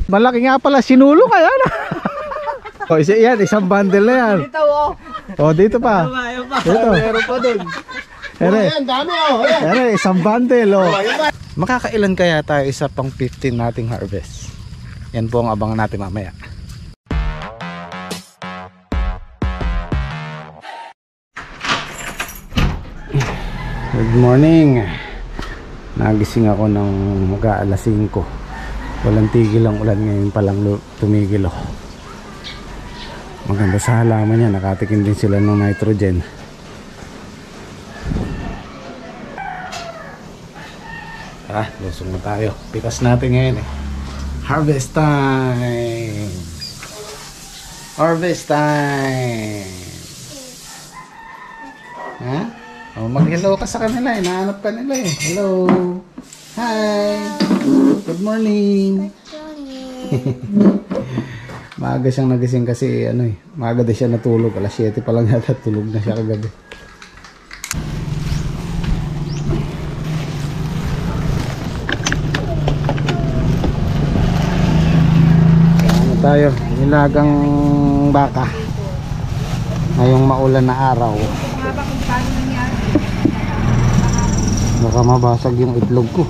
Malaki nga pala, sinulong ayan. O, isang bundle na yan. Dito oh. O, dito pa. Dito. Meron pa dun. Ayan, dami oh. ayan, isang bundle o. Makakailan kaya tayo isa pang 15 nating harvest? Yan po ang abangan natin mamaya. Good morning. Nagising ako ng mag-aalas 5. Walang tigil ang ulan, ngayon palang tumigil oh. Maganda sa halaman niya, nakatikim din sila ng nitrogen. Lusong na tayo. Pitas natin ngayon eh. Harvest time. Harvest time. Ha? Oh, mag-hello ka sa kanila eh. Nahanap ka nila eh. Hello. Hi. Good morning. Maaga siyang nagising kasi maaga din siya natulog. Alas 7 pa lang yata tulog na siya kagabi. Tayo, nilagang baka ngayong maulan na araw. Baka mabasag yung itlog ko.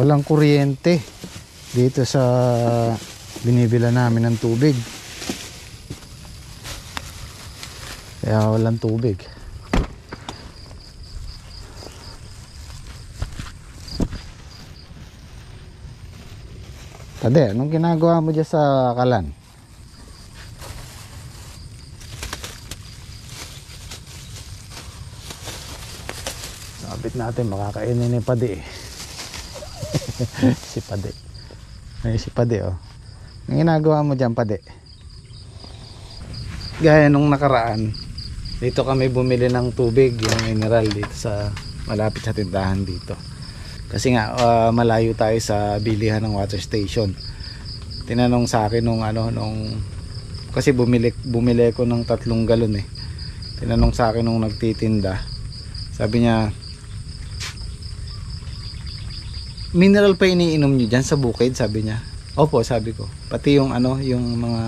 Walang kuryente dito sa binibila namin ng tubig, kaya walang tubig. Tade, anong ginagawa mo dyan sa kalan? Sabit natin, makakainin ni Padi eh. Si Pade. Ay, si Pade oh. Ang ginagawa mo dyan, Pade? Gaya nung nakaraan, dito kami bumili ng tubig, yung mineral dito sa malapit sa tindahan dito. Kasi nga malayo tayo sa bilihan ng water station. Tinanong sa akin nung kasi bumili ko ng 3 galon eh. Tinanong sa akin nung nagtitinda. Sabi niya, mineral pa iniinom nyo dyan sa bukid? Sabi niya. Opo, sabi ko. Pati yung yung mga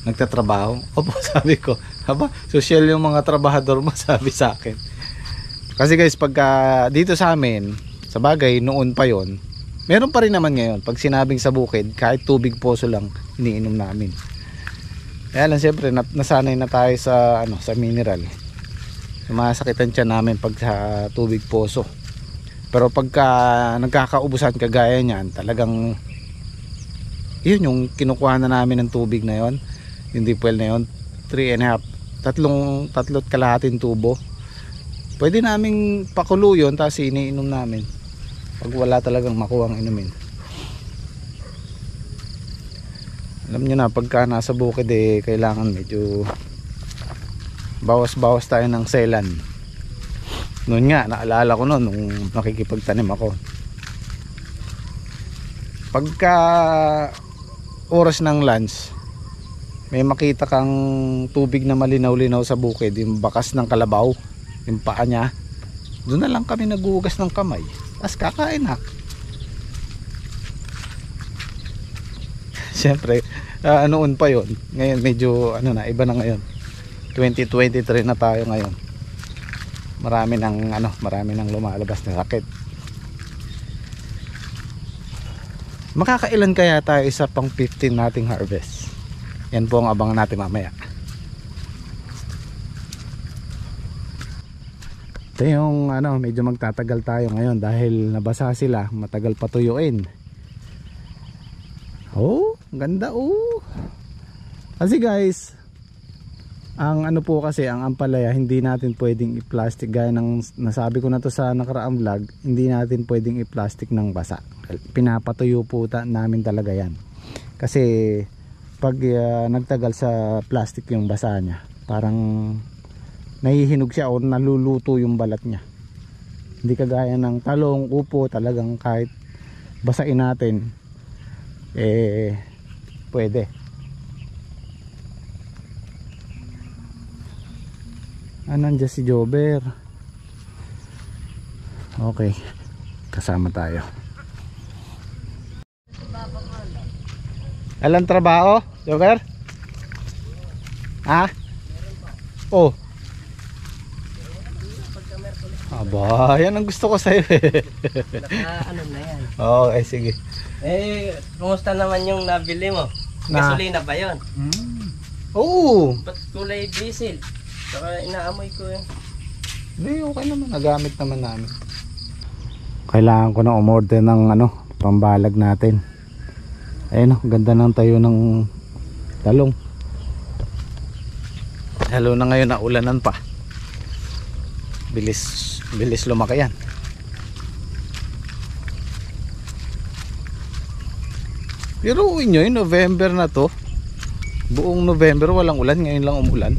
nagtatrabaho? Opo, sabi ko. Haba, social yung mga trabahador mo, sabi sa akin. Kasi guys, pagka dito sa amin, sa bagay, noon pa yon, meron pa rin naman ngayon. Pag sinabing sa bukid, kahit tubig poso lang iniinom namin. Kaya lang siyempre, nasanay na tayo sa sa mineral. Sumasakitan siya namin pag sa tubig poso. Pero pagka nagkakaubusan kagaya niyan, talagang yun yung kinukuha na namin ng tubig na yon, yung deep well na yon, 3.5, tatlot kalahating tubo. Pwede naming pakulo yun, tapos iniinom namin pag wala talagang makuhang inumin. Alam nyo na, pagka nasa bukid eh, kailangan medyo bawas-bawas tayo ng selan. Noon nga, naalala ko noon nung nakikipagtanim ako, pagka oras ng lunch, may makita kang tubig na malinaw-linaw sa bukid, yung bakas ng kalabaw, yung paa niya, doon na lang kami nagugas ng kamay, as kakain na. Siyempre noon pa yon, ngayon medyo iba na ngayon. 2023 na tayo ngayon. Marami nang lumalabas na sakit. Makakailan kaya tayo isa pang 15 nating harvest? Yan po ang abangan natin mamaya. Ito yung medyo magtatagal tayo ngayon dahil nabasa sila, matagal patuyuin. Oh, ganda oh. Kasi guys, ang po kasi, ang ampalaya hindi natin pwedeng i-plastic, gaya ng nasabi ko na to sa nakaraang vlog, hindi natin pwedeng i-plastic ng basa. Pinapatuyo po namin talaga yan. Kasi pag nagtagal sa plastic yung basa niya, parang nahihinog siya o naluluto yung balat niya. Hindi kagaya ng talong, upo, talagang kahit basain natin pwede. Nandiyan si Jober. Okay, kasama tayo. Alang trabaho, Jober? Ha? Oh. Aba, yan ang gusto ko sa'yo eh. Ano na yan. Okay, sige. Kumusta naman yung nabili mo? Gasolina ba yun? Oo. Ba't kulay diesel? Saka inaamoy ko yun. Hindi, okay naman. Nagamit naman namin. Kailangan ko na umorder ng pambalag natin. Ayun, ganda ng tayo ng talong. Lalo na ngayon na ulanan pa. Bilis lumaki yan. Pero uwi nyo, November na to. Buong November walang ulan, ngayon lang umulan.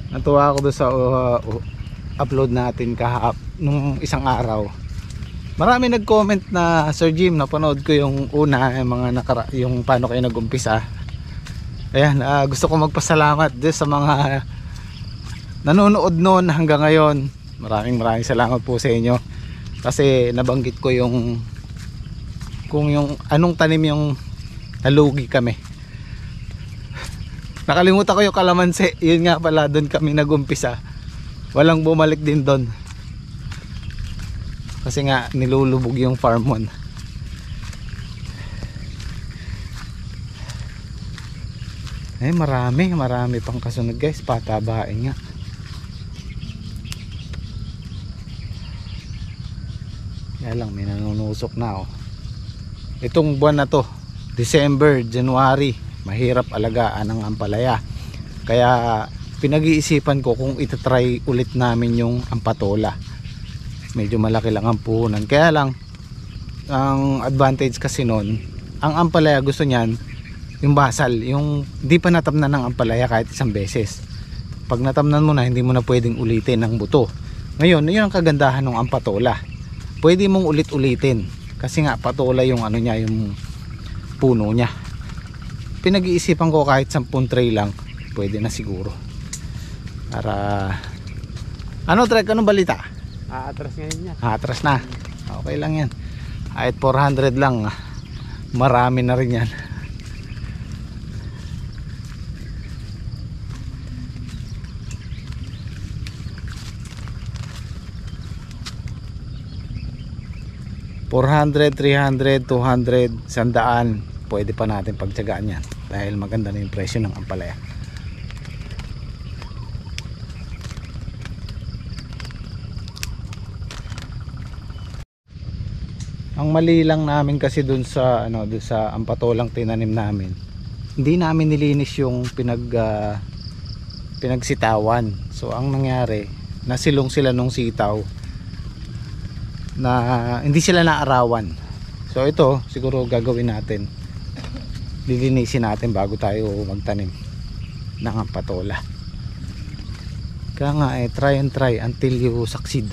Natuwa ako doon sa upload natin nung isang araw. Marami nag-comment na, Sir Jim, napanood ko yung una, yung paano kayo nag-umpisa. Ayan, gusto ko magpasalamat din sa mga nanonood noon hanggang ngayon. Maraming salamat po sa inyo. Kasi nabanggit ko kung yung anong tanim yung nalugi kami. Nakalimutan ko yung kalamansi. Yun nga pala, doon kami nag-umpisa. Walang bumalik din doon. Kasi nga nilulubog yung farm mo. Marami pang kasunod guys. Patabain nga. Kaya lang may nanunusok na Itong buwan na to, December, January, mahirap alagaan ang ampalaya. Kaya pinag-iisipan ko kung itatry ulit namin yung ampatola. Medyo malaki lang ang puhunan. Kaya lang ang advantage kasi nun, ang ampalaya gusto niyan yung basal, yung di pa natamnan ng ampalaya kahit isang beses. Pag natamnan mo na, hindi mo na pwedeng ulitin ang buto. Ngayon, yun ang kagandahan ng ampatola. Pwede mong ulit-ulitin kasi nga patola yung niya, yung puno niya. Pinag-iisipan ko kahit 10 tray lang, pwede na siguro. Para Trek, anong balita? Aatras ngayon yan. Atras na. Okay lang yan. Kahit 400 lang, marami na rin yan. $400, $300, $200, 100, pwede pa natin pagtiyagaan yan dahil maganda na yung presyo ng ampalaya. Ang mali lang namin kasi dun sa ampatolang tinanim namin, hindi namin nilinis yung pinagsitawan. So ang nangyari, nasilong sila nung sitaw na hindi sila naarawan. So ito siguro gagawin natin, lilinisin natin bago tayo magtanim ng ampatola. Kaya nga try and try until you succeed.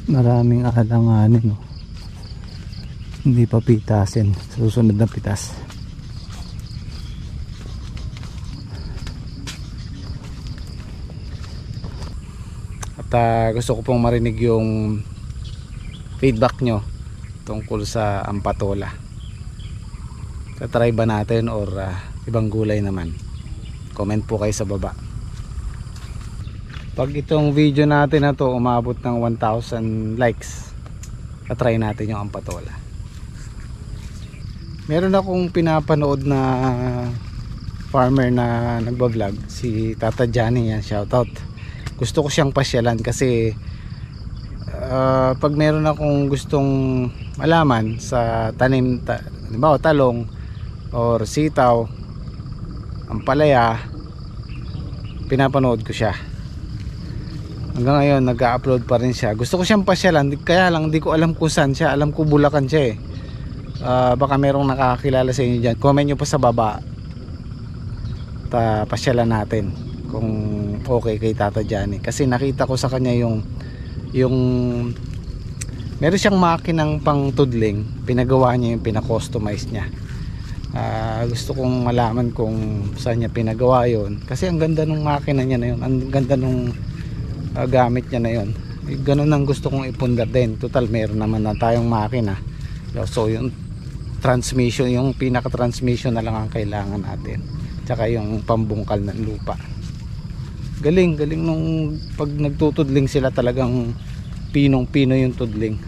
Maraming alanganin, no? Hindi pa pitasin, susunod na pitas. At gusto ko pong marinig yung feedback nyo tungkol sa ampatola. Tatry ba natin or ibang gulay naman? Comment po kayo sa baba. Pag itong video natin na to umabot ng 1,000 likes, tatry natin yung ampatola. Meron akong pinapanood na farmer na nagbablog, si Tata Johnny, yan, shoutout. Gusto ko siyang pasyalan kasi pag meron akong gustong malaman sa tanim, halimbawa talong or sitaw, ampalaya, pinapanood ko siya. Hanggang ngayon nag-upload pa rin siya. Gusto ko siyang pasyalan, kaya lang hindi ko alam kung saan siya. Alam ko Bulacan siya eh. Baka merong nakakakilala sa inyo dyan. Comment nyo pa sa baba, pasyalan natin kung okay kay Tata Johnny. Kasi nakita ko sa kanya yung meron siyang makinang pang tudling, pinagawa niya, yung pinakustomize niya. Gusto kong malaman kung saan niya pinagawa yon, kasi ang ganda ng makina niya na yun, ang ganda ng gamit niya na yon. Ganun ang gusto kong ipundar din. Total meron naman na tayong makina, so yung transmission, yung pinaka transmission na lang ang kailangan natin, tsaka yung pambungkal ng lupa. Galing nung pag nagtutudling sila, talagang pinong pino yung tudling.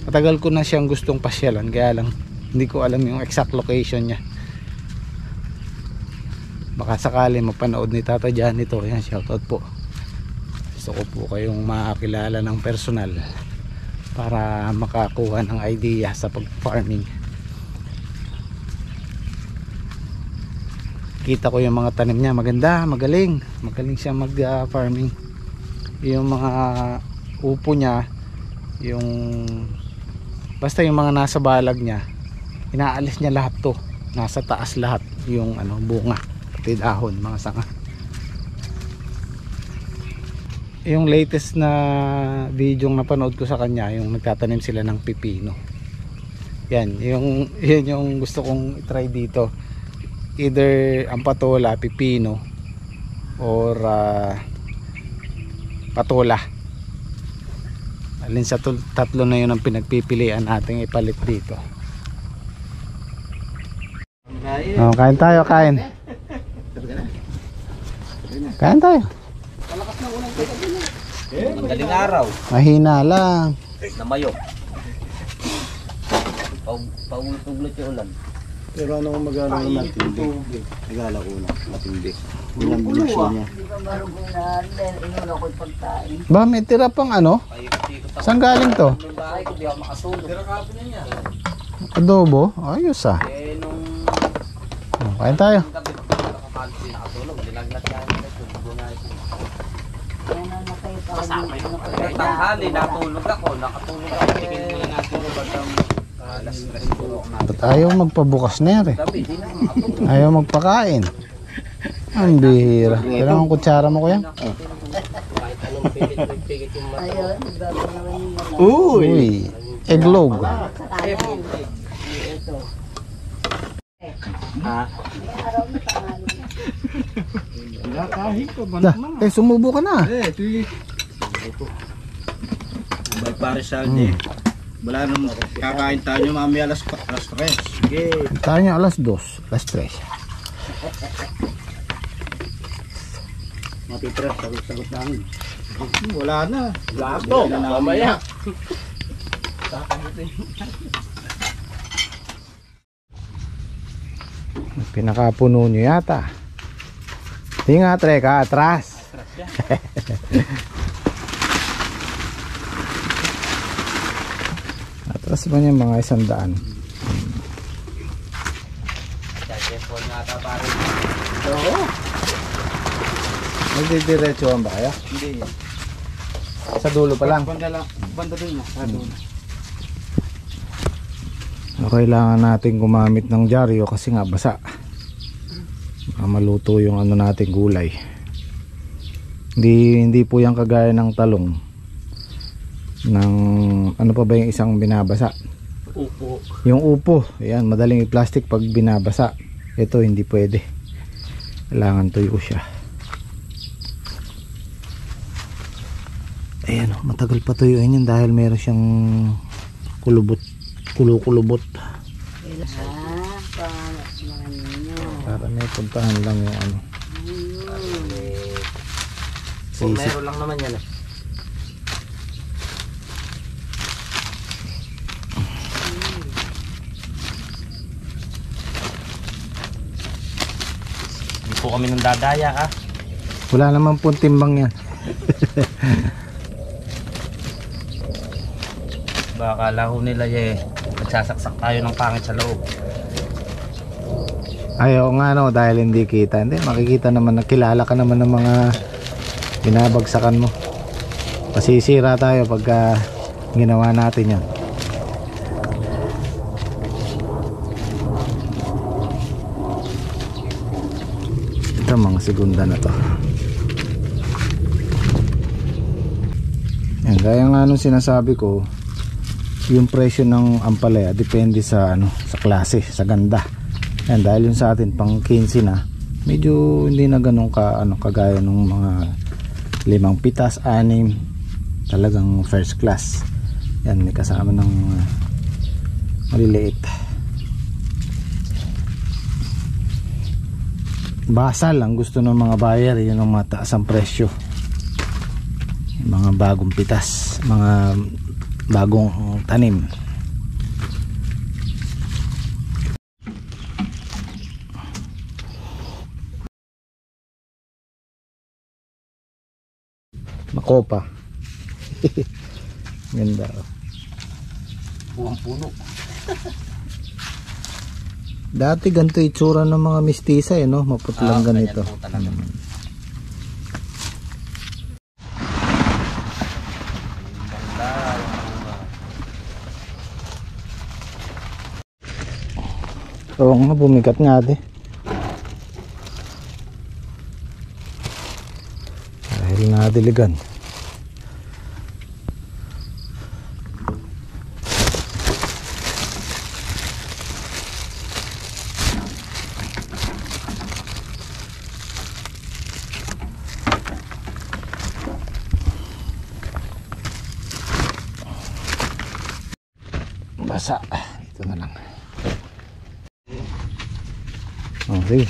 Matagal ko na siyang gustong pasyalan, kaya lang hindi ko alam yung exact location niya. Baka sakali mapanood ni Tata Johnny to, yan, shoutout po. Gusto ko po kayong makakilala ng personal para makakuha ng idea sa pag-farming. Kita ko yung mga tanim niya, maganda, magaling siya mag-farming. Yung mga upo niya, yung basta yung mga nasa balag niya, inaalis niya lahat to. Nasa taas lahat yung bunga, pati dahon, mga sanga. Yung latest na video na napanood ko sa kanya, yung nagtatanim sila ng pipino. Yan yung gusto kong try dito. Either ampatola, pipino, or patola. Alin sa tatlo na yun ang pinagpipilian nating ipalit dito. Kain tayo, kain. Kain tayo. Madaling araw. Mahina lang. Namayo. Paulit-ulit yung ulan. Pero ano magana ng matindi? Nagala ko na, matindi. Unang binasyon niya. Ba, may tira pang Saan galing to? Adobo? Ayos ah. Kain tayo. Tanghali, natulog ako. Tingin mo yung natulog hanggang alas 3. Ba't ayaw magpabukas na yan eh? Ayaw magpakain. Ang bihira. Kailangan kutsara mo, kuya? Uy! Eglog. Sumubo ka na. May parisaldi. Wala nung kakain tayo mamaya alas 3. Sige. Tayo niya alas 2, alas 3. Matitira, sagot namin. Wala na. Lato, mamaya. Pinakapuno nyo yata. Tinga, treka, atras. Atras ba niya mga 100? Cellphone nga ka pare. Oo. Magdidiretsuhan ba kaya? Hindi yan. Sa dulo pa lang. Banda doon mo. Sa dulo. Kailangan natin gumamit ng dyaryo kasi nga basa. Maluto yung nating gulay. Hindi po yung kagaya ng talong. Ng ano pa ba yung isang binabasa? Upo. Yung upo, ayan, madaling i-plastic pag binabasa. Ito hindi pwede. Kailangan tuyo siya. Ayan, matagal pa tuyuin yun dahil meron siyang kulubot. Para may puntahan lang yung ano. Kung meron lang naman yan. Hindi po kami nang dadaya ha. Wala naman pong timbang yan. Baka akala ho nila magsasaksak tayo ng pangit sa loob. Ayaw nga no, dahil hindi kita. Hindi, makikita naman, nakilala ka naman ng mga binabagsakan mo. Pasisira tayo pagka ginawa natin yan. Ito mga segunda na to. Yan, gaya nga nung sinasabi ko, yung presyo ng ampalaya depende sa ano, sa klase, sa ganda. Yan, dahil yung sa atin pang 15 na, medyo hindi na ganun ka ano, kagaya ng mga 5 pitas, 6, talagang first class. Yan, may kasama ng maliliit. Basal ang gusto ng mga buyer, yun ang mataas ang presyo. Yung mga bagong pitas, mga bagong tanim. Makopa. Ganda. Buwang puno. Dati ganito itsura ng mga mistisa eh, no? Maputlang ganito. Po talaga. Oo nga, bumigat nga ate. Dahil nadiligan. Basa. Ito na lang. Oh, sige.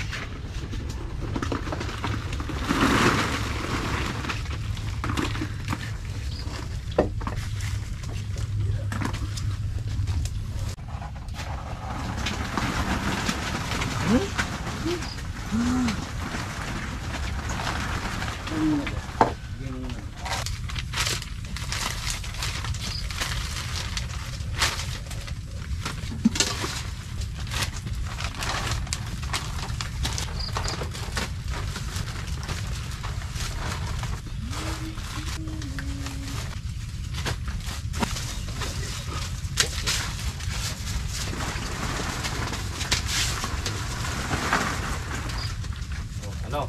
Ano?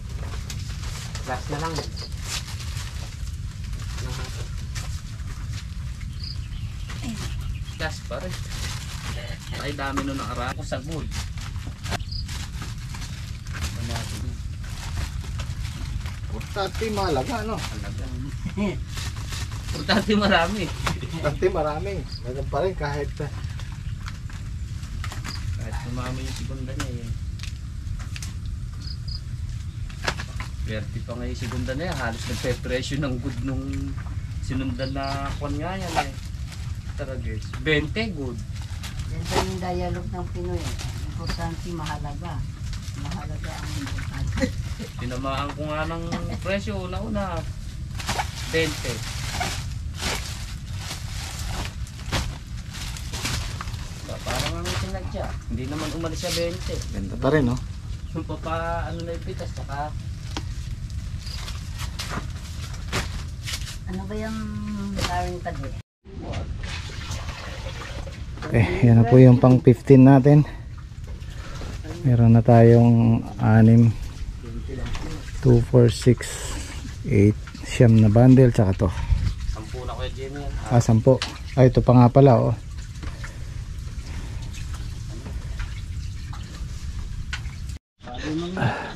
Last na lang. Last pa rin. Ay dami nun nakaraan ko sa good. Importante malaga, no? Importante marami. Importante marami. Meron pa rin kahit Sumama yung segunda niya yun. Pwerte pa nga yung segunda na yan. Halos nagpe-presyo ng good nung sinundan na kwan nga yan eh. Tara guys. 20 good. Yan pa yung dialogue ng Pinoy. Importante mahalaga. Mahalaga ang importante. Tinamaan ko nga ng presyo una-una. 20. Parang ang sinadya. Hindi naman umalis siya 20. ganda pa rin, no? Yung papa, ano na yung pitas, saka Ano ba yung karing tabi? Yan na po yung pang 15 natin. Meron na tayong 6, 2, 4, 6, 8, siyam na bundle, tsaka to. 10 na kuya Jenny yan. 10. Ay, ito pa nga pala, oh.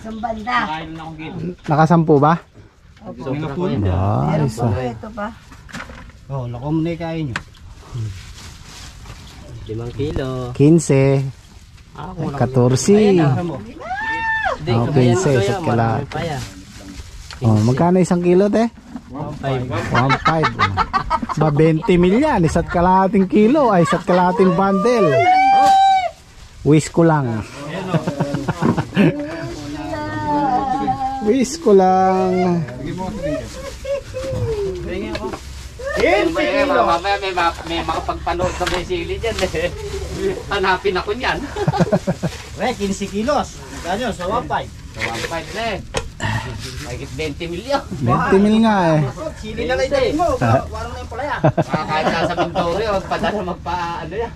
Isang banda. Kain na akong gin. Nakasampu ba? Opo. Ito na po yun. Ah, Meron isa. po ito pa. Oh, lakom na kain nyo. 5 kilo. 15. Ako 14. Hindi, Oh, kaya 15, nito isa't yan, kalahati. marami pa yan. Oh, magkano 1 kilo, te? 1.5. 1.5. Ba 20 mil yan, isa't kalahating kilo, ay isa't kalahating bundle. Wish ko lang. Wish ko lang. May makapagpanood sa may sili dyan eh. Hanapin ako niyan. Re, 15 kilos. Ganyan, sa 1.5. So 1.5 na eh. Mahigit 20 milyon. 20 mil nga eh. Sili na lang din mo. Warang na yung palaya. Kahit nasa Mindoro, magpadala magpa ano yan.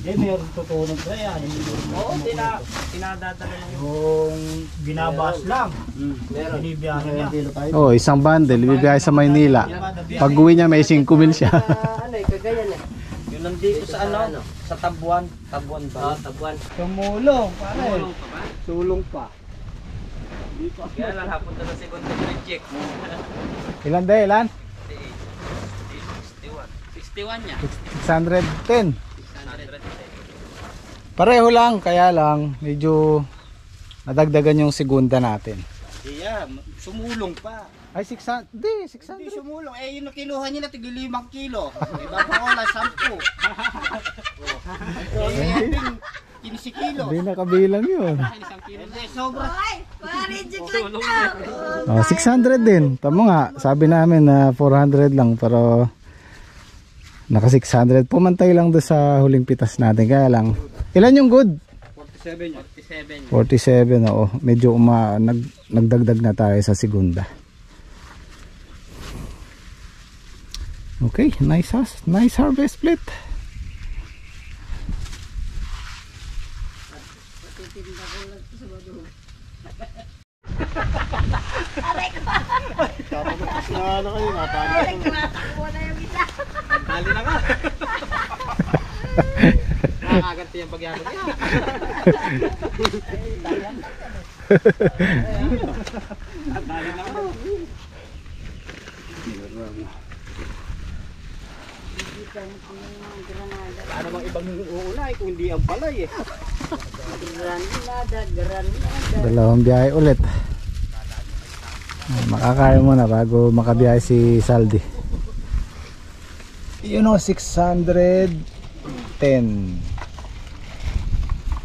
Hindi, mayroon tutunog na yan. Oo, tinadadala lang Yung binabas lang. Meron. Binibiyahe niya. Oh, isang bundle, ibibigay sa Maynila. Pag uwi niya, may 5 mil siya. Ano eh, kagayan eh. Yung nandito sa ano? Sa Tabuan. Tabuan ba? Tabuan. Tumulong, pare. Sulong pa ba? Sulong pa. Kaya lang hapon na sa second project. Ilan de, ilan? 61 niya. 610. Pareho lang, kaya lang medyo nadagdagan yung segunda natin. Iya, sumulong pa. Ay 600, di Hindi 600. sumulong. Eh, yun ang kinuha niya na tigil 5 kilo. Iba pa ko lang 10. Eh, 15 kilo. Hindi nakabilang yun. Hindi, sobra. Oh, 600 din. Tama nga, sabi namin na 400 lang pero naka 600. Pumantay lang doon sa huling pitas natin. Kaya lang, ilan yung good? 47. 47, oo. Medyo nagdagdag na tayo sa segunda. Okay, nice harvest split. Dali na ka. Nakaganti yung pagyakot niya. Dali na ka. Ano bang ibang uulay kung hindi ang palay eh. Dalawang biyahe ulit. Makakaya muna bago makabiyahe si Saldi. You know, 610.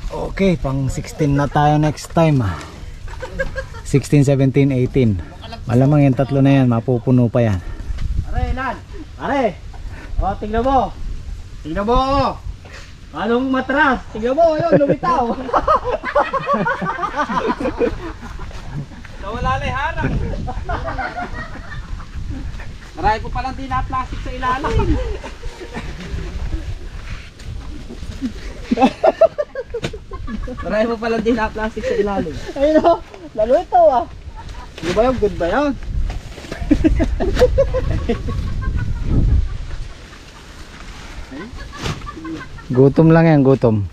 Okay, pang 16 na tayo next time. 16, 17, 18. Malamang yung tatlo na yan, mapupuno pa yan. Pare, Lan. Pare. O, tingnan mo. Tingnan mo. Anong matras? Tingnan mo, yun, lumitaw. Nawala na yung harang. Marami ko palang di na-plastic sa ilalim. Marami mo palang di na-plastic sa ilalim. Ayun o, lalo ito ah. Di ba yung good ba yun? Gutom lang yan, gutom.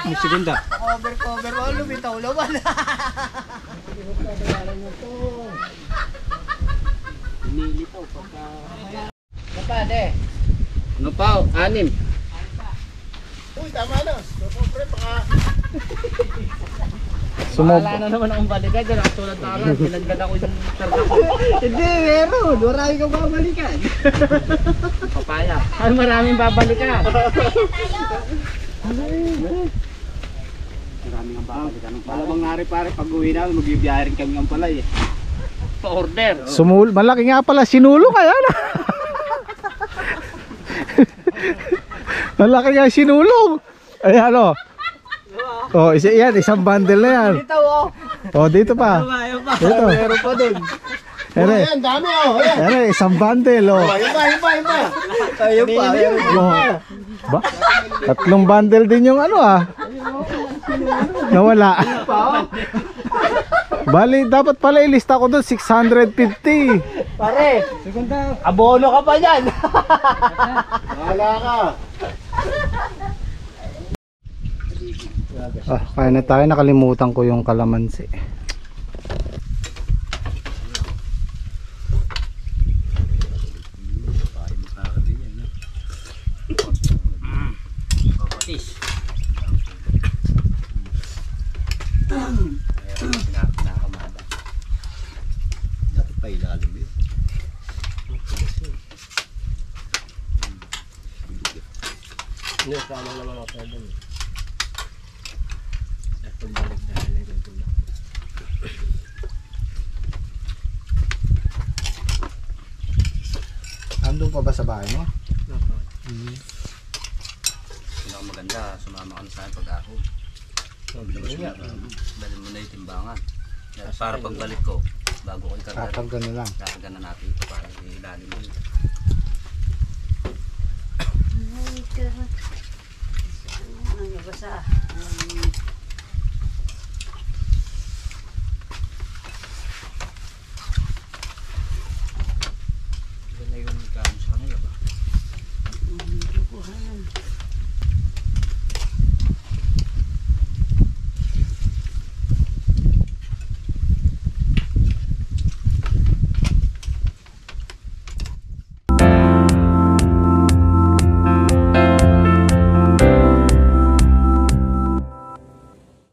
Ang segunda. Cover mo, lumitaw naman. Nilitaw pagka... Kapade. Ano pa? 6. Uy, tama na. Siyempre, baka... Wala na naman akong balikan dyan. Nakatulad na lang. Pinagdala ko yung targa ko. Hindi, meron. Marami kang babalikan. Papaya. Ay, maraming babalikan. Maraming ang babalikan. Malamang nga rin pare, pag uwi namin, magbibiyahe rin kami ang palay eh. Pa-order. Malaki nga pala sinulong, ayan. Malaki nga sinulong. Ayan o. Oh, isang bundle na yan. Dito oh. Oh, dito pa. Ayaw pa. Dito. Meron pa dun. Ere, Ayan, dami oh. Ayan. ere, isang bundle oh. Iba. Ayaw pa. Oh. Ba? 3 bundle din yung ano ah. Nawala. Bali, dapat pala ilista ko doon 650. Pare, abono ka pa dyan. Wala ka. Ah, kaya na tayo, nakalimutan ko yung kalamansi. Hindi, sama naman ako sa doon. At pagbalik dahil na ganito na. Andun pa ba sa bahay mo? Ang maganda, sumama ka na sa akin pag-ahon. Labas mo, dalhin mo na yung timbangan. Para pagbalik ko, bago ko ikarga, Kakarga na lang. kakarga na natin ito para ilalim